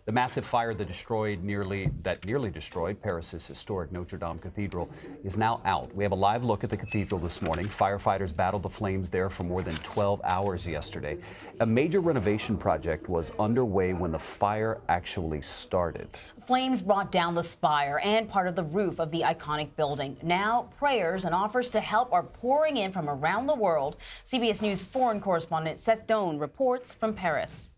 The massive fire that nearly destroyed Paris's historic Notre Dame Cathedral is now out. We have a live look at the cathedral this morning. Firefighters battled the flames there for more than 12 hours yesterday. A major renovation project was underway when the fire actually started. Flames brought down the spire and part of the roof of the iconic building. Now, prayers and offers to help are pouring in from around the world. CBS News foreign correspondent Seth Doan reports from Paris.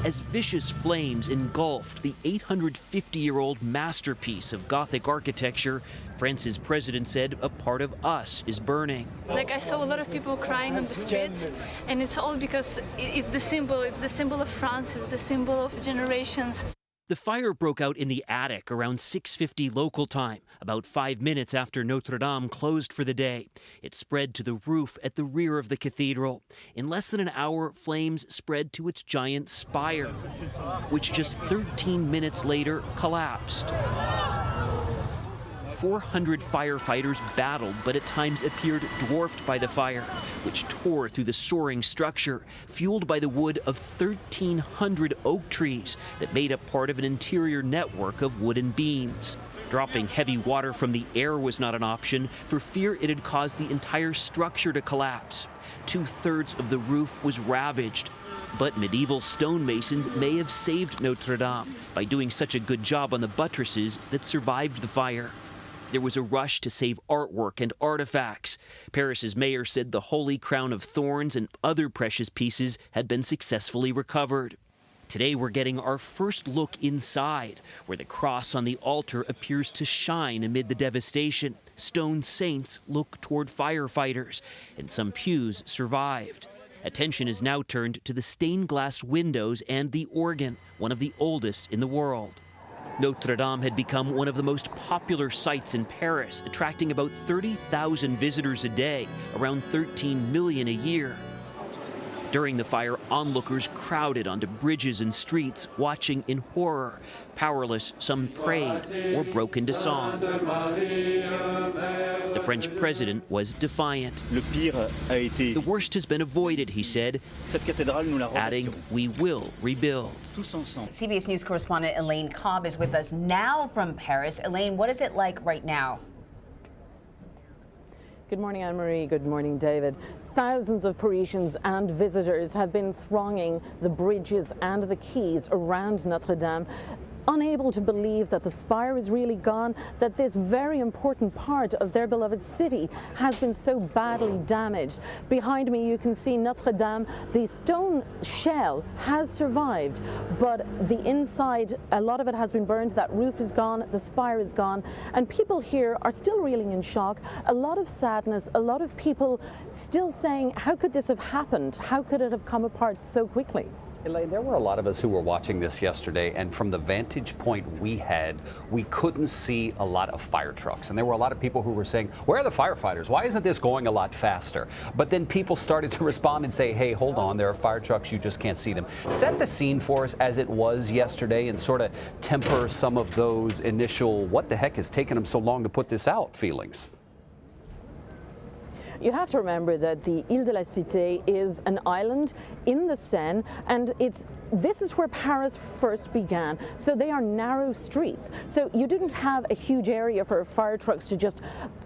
As vicious flames engulfed the 850-year-old masterpiece of Gothic architecture, France's president said a part of us is burning. Like, I saw a lot of people crying on the streets, and it's all because it's the symbol of France, it's the symbol of generations. The fire broke out in the attic around 6:50 local time, about 5 minutes after Notre Dame closed for the day. It spread to the roof at the rear of the cathedral. In less than an hour, flames spread to its giant spire, which just 13 minutes later collapsed. 400 firefighters battled, but at times appeared dwarfed by the fire, which tore through the soaring structure, fueled by the wood of 1,300 oak trees that made up part of an interior network of wooden beams. Dropping heavy water from the air was not an option for fear it had caused the entire structure to collapse. 2/3 of the roof was ravaged. But medieval stonemasons may have saved Notre Dame by doing such a good job on the buttresses that survived the fire. There was a rush to save artwork and artifacts. Paris's mayor said the Holy Crown of Thorns and other precious pieces had been successfully recovered. Today we're getting our first look inside, where the cross on the altar appears to shine amid the devastation. Stone saints look toward firefighters, and some pews survived. Attention is now turned to the stained glass windows and the organ, one of the oldest in the world. Notre Dame had become one of the most popular sites in Paris, attracting about 30,000 visitors a day, around 13 million a year. During the fire, onlookers crowded onto bridges and streets, watching in horror. Powerless, some prayed or broke into song. The French president was defiant. The worst has been avoided, he said, adding, "We will rebuild." CBS News correspondent Elaine Cobb is with us now from Paris. Elaine, what is it like right now? Good morning, Anne-Marie. Good morning, David. Thousands of Parisians and visitors have been thronging the bridges and the quays around Notre Dame, unable to believe that the spire is really gone, that this very important part of their beloved city has been so badly damaged. Behind me you can see Notre Dame. The stone shell has survived, but the inside, a lot of it has been burned. That roof is gone, the spire is gone, and people here are still reeling in shock. A lot of sadness, a lot of people still saying, how could this have happened? How could it have come apart so quickly? Elaine, there were a lot of us who were watching this yesterday, and from the vantage point we had, we couldn't see a lot of fire trucks. And there were a lot of people who were saying, where are the firefighters? Why isn't this going a lot faster? But then people started to respond and say, hey, hold on, there are fire trucks, you just can't see them. Set the scene for us as it was yesterday and sort of temper some of those initial, what the heck has taken them so long to put this out feelings. You have to remember that the Ile de la Cité is an island in the Seine, and this is where Paris first began. So they are narrow streets. So you didn't have a huge area for fire trucks to just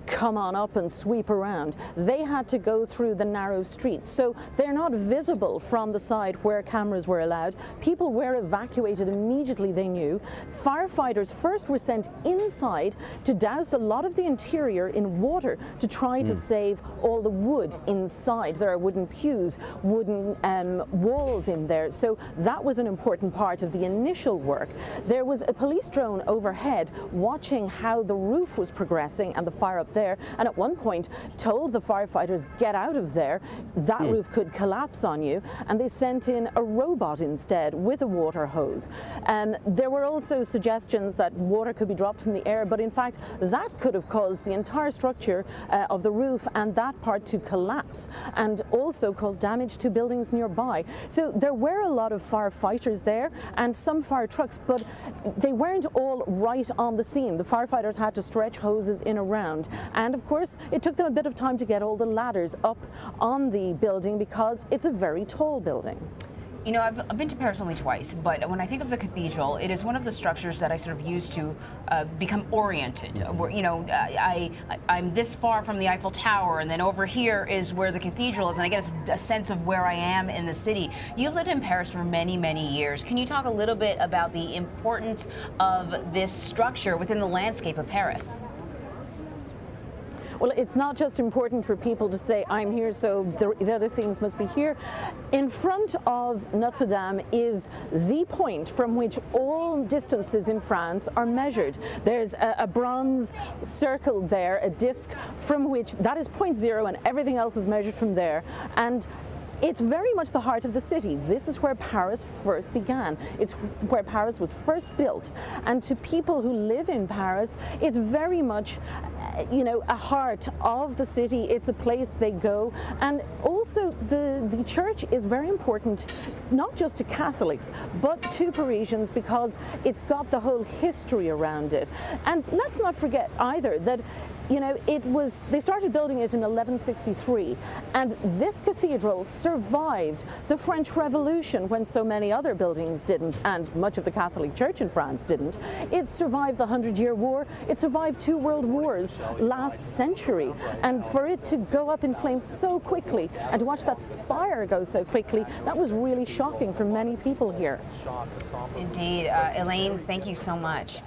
come on up and sweep around. They had to go through the narrow streets. So they're not visible from the side where cameras were allowed. People were evacuated immediately, they knew. Firefighters first were sent inside to douse a lot of the interior in water to try to save all the wood inside. There are wooden pews, wooden walls in there. So that was an important part of the initial work. There was a police drone overhead watching how the roof was progressing and the fire up there, and at one point told the firefighters, get out of there, that roof could collapse on you, and they sent in a robot instead with a water hose. There were also suggestions that water could be dropped from the air, but in fact that could have caused the entire structure of the roof and that part to collapse, and also cause damage to buildings nearby. So there were a lot of firefighters there and some fire trucks, but they weren't all right on the scene. The firefighters had to stretch hoses in around, and of course it took them a bit of time to get all the ladders up on the building because it's a very tall building. You know, I've been to Paris only twice, but when I think of the cathedral, it is one of the structures that I sort of use to become oriented. Where, you know, I'm this far from the Eiffel Tower, and then over here is where the cathedral is, and I get a sense of where I am in the city. You've lived in Paris for many, many years. Can you talk a little bit about the importance of this structure within the landscape of Paris? Well, it's not just important for people to say, I'm here, so the other things must be here. In front of Notre Dame is the point from which all distances in France are measured. There's a bronze circle there, a disc from which that is point zero, and everything else is measured from there. And it's very much the heart of the city. This is where Paris first began. It's where Paris was first built. And to people who live in Paris, it's very much, you know, a heart of the city. It's a place they go. And also the church is very important, not just to Catholics, but to Parisians, because it's got the whole history around it. And let's not forget either that, you know, they started building it in 1163, and this cathedral survived the French Revolution when so many other buildings didn't, and much of the Catholic Church in France didn't. It survived the 100-Year War. It survived 2 world wars last century, and for it to go up in flames so quickly and to watch that spire go so quickly, that was really shocking for many people here. Indeed. Elaine, thank you so much.